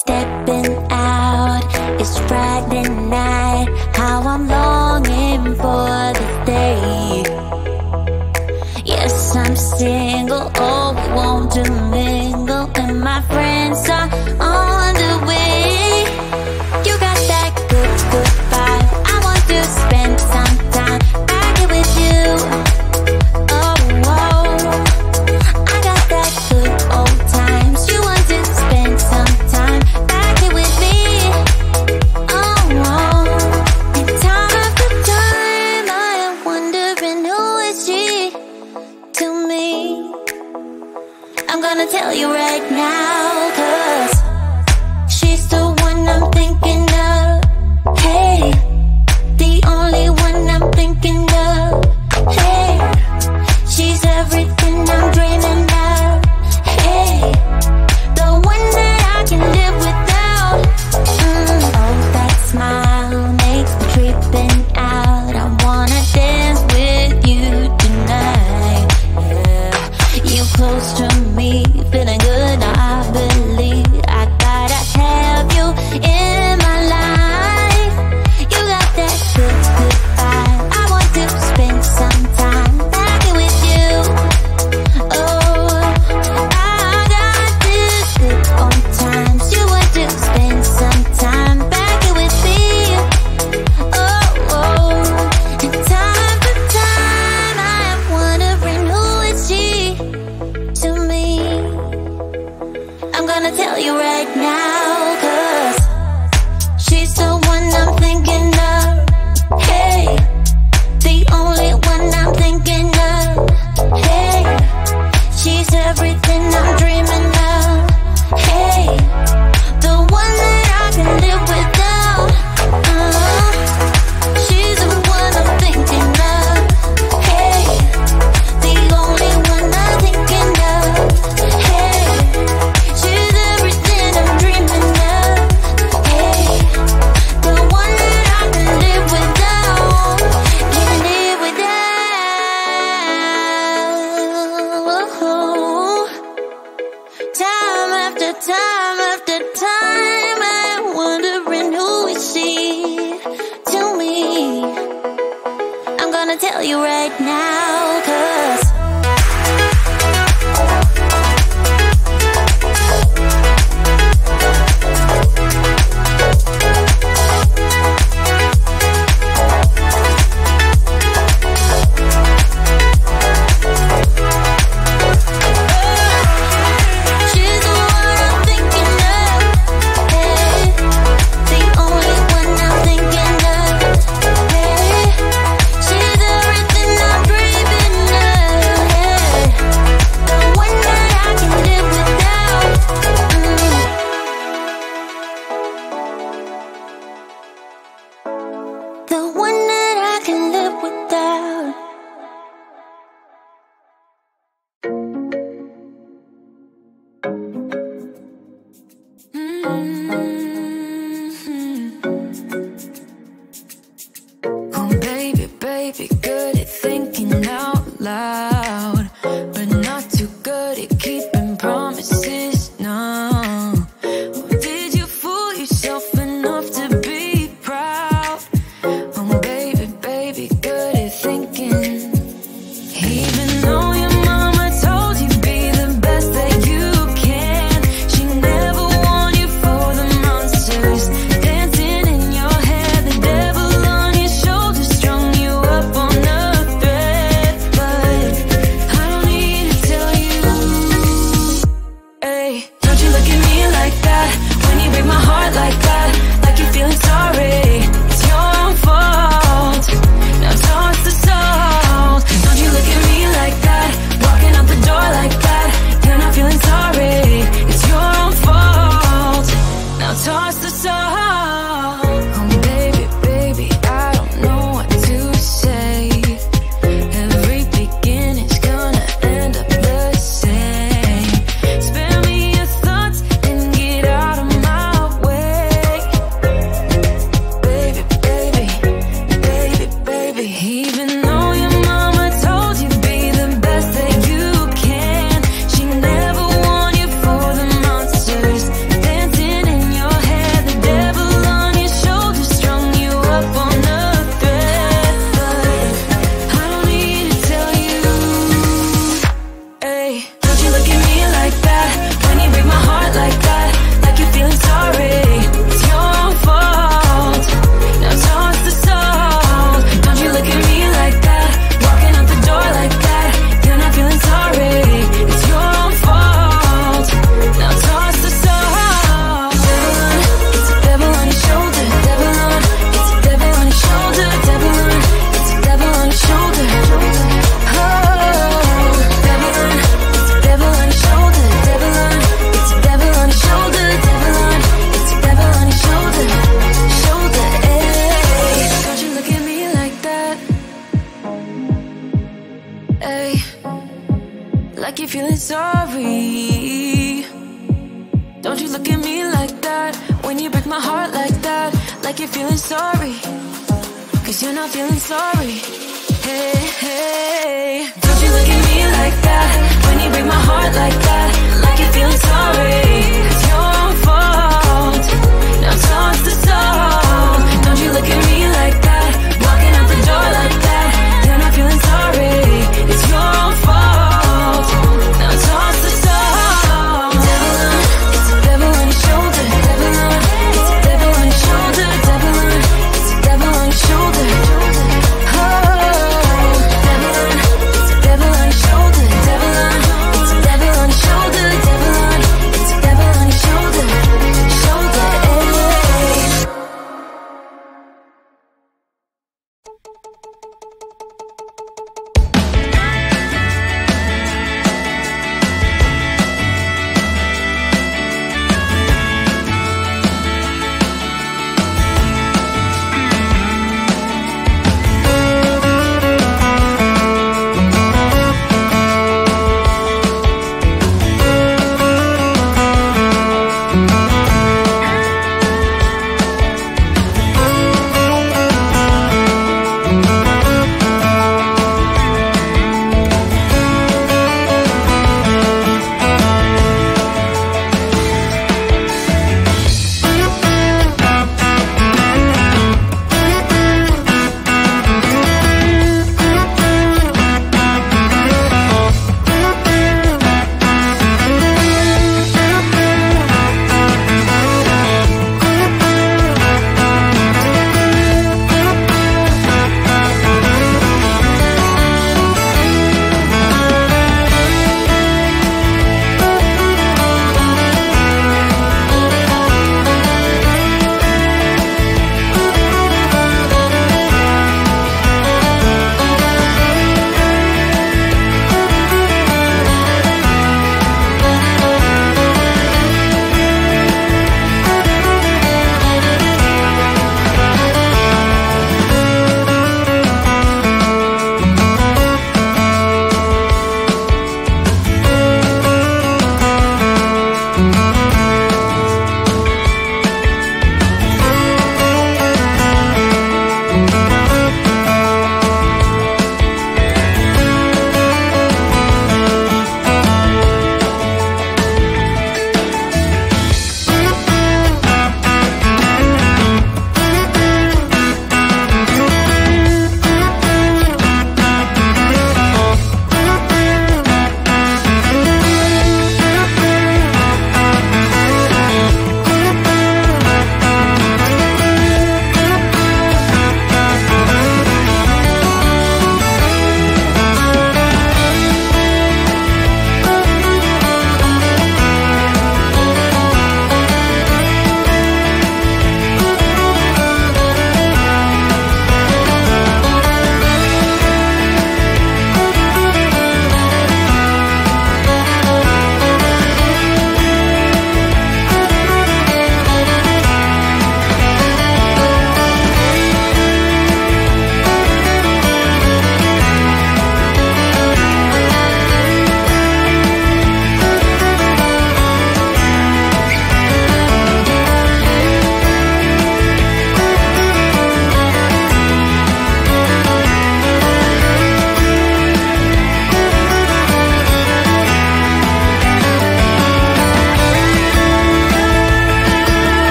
stepping out. It's Friday night, how I'm longing for this day. Yes, I'm single, oh, we want to mingle, and my friends are on the way. You got that good, good vibe, I want to spend some time back here with you. Oh, oh, I got that good old times, you want to spend some time back here with me. Oh, oh, and time after time I am wondering who is she to me. I'm gonna tell you right now, 'cause she's the one I'm thinking of. Hey, the only one I'm thinking of. Hey, she's everything I'm dreaming of. Hey, the one that I can live without. Oh, that smile makes me tripping out. I wanna dance with you tonight. Yeah, you close to me, feeling good. I believe I gotta have you in my life. You got that good, good vibe. I want to spend some time back here with you. Oh, I got this good old times. You want to spend some time back here with me. Oh, oh, and time after time I am wondering who is she to me. I'm gonna tell you right now, 'cause she's the one I'm thinking of. Hey, the only one I'm thinking of. Hey, she's everything I'm dreaming of. Hey, the one that I can live without. She's the one I'm thinking of. Hey, the only one I'm thinking of. Hey, she's everything I'm dreaming of. Hey, the one that I can live without. Can live without. Time after time after time I'm wondering who is she to me. I'm gonna tell you right now, 'cause she's the one I'm thinking of. Hey, the only one I'm thinking of. Hey, she's everything I'm dreaming of. Hey, like you're feeling sorry. Don't you look at me like that when you break my heart like that. Like you're feeling sorry, 'cause you're not feeling sorry. Hey, hey, don't you look at me like that when you break my heart like that. Like you're feeling sorry, it's your own fault. Now toss the soul. Don't you look at me like that, walking out the door like that. You're not feeling sorry, it's your own fault. Now toss the soul. Devil on, it's a devil on your shoulder. Devil on, it's a devil on your shoulder. Devil on, it's a devil on your shoulder.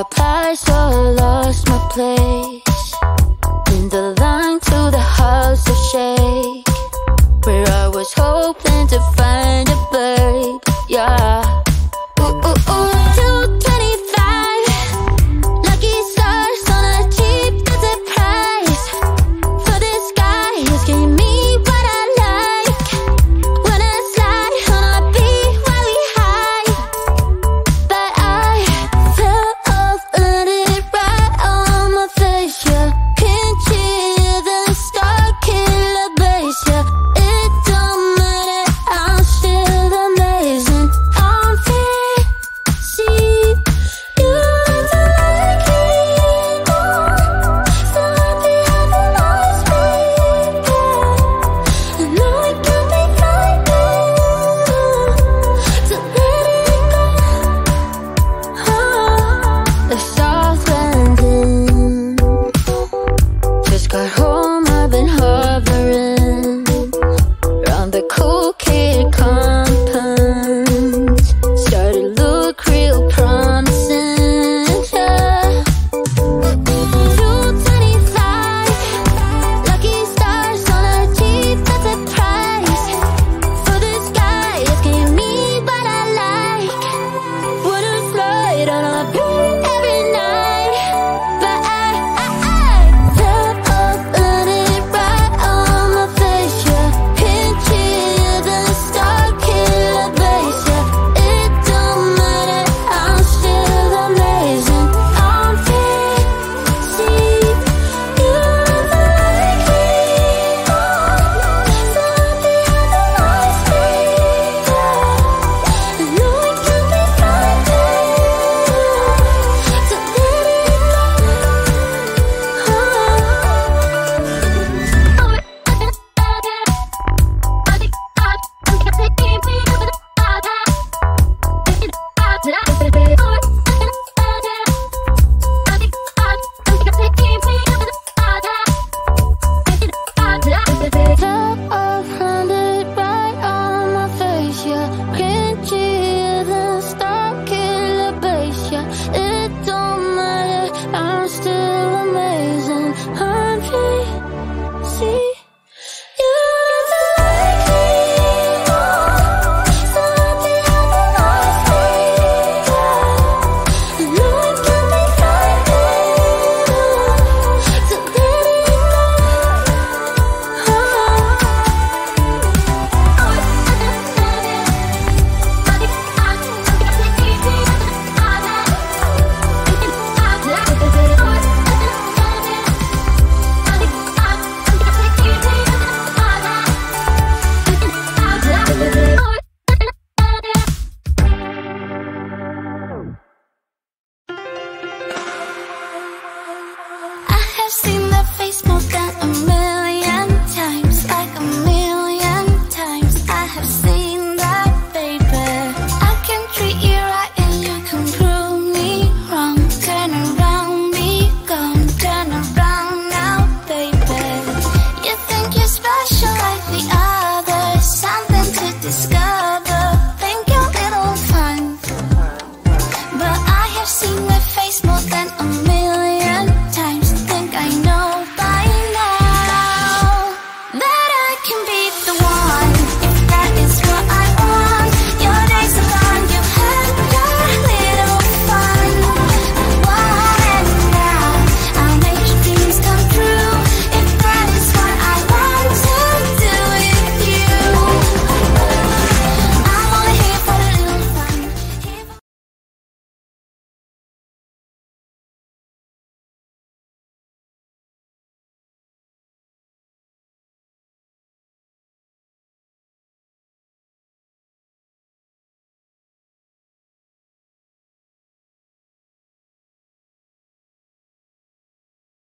apply, so I lost my place in the line to the house of shake, where I was hoping to find a babe. Yeah. Ooh, ooh, ooh. 225 lucky stars on a cheap visit Seen that face most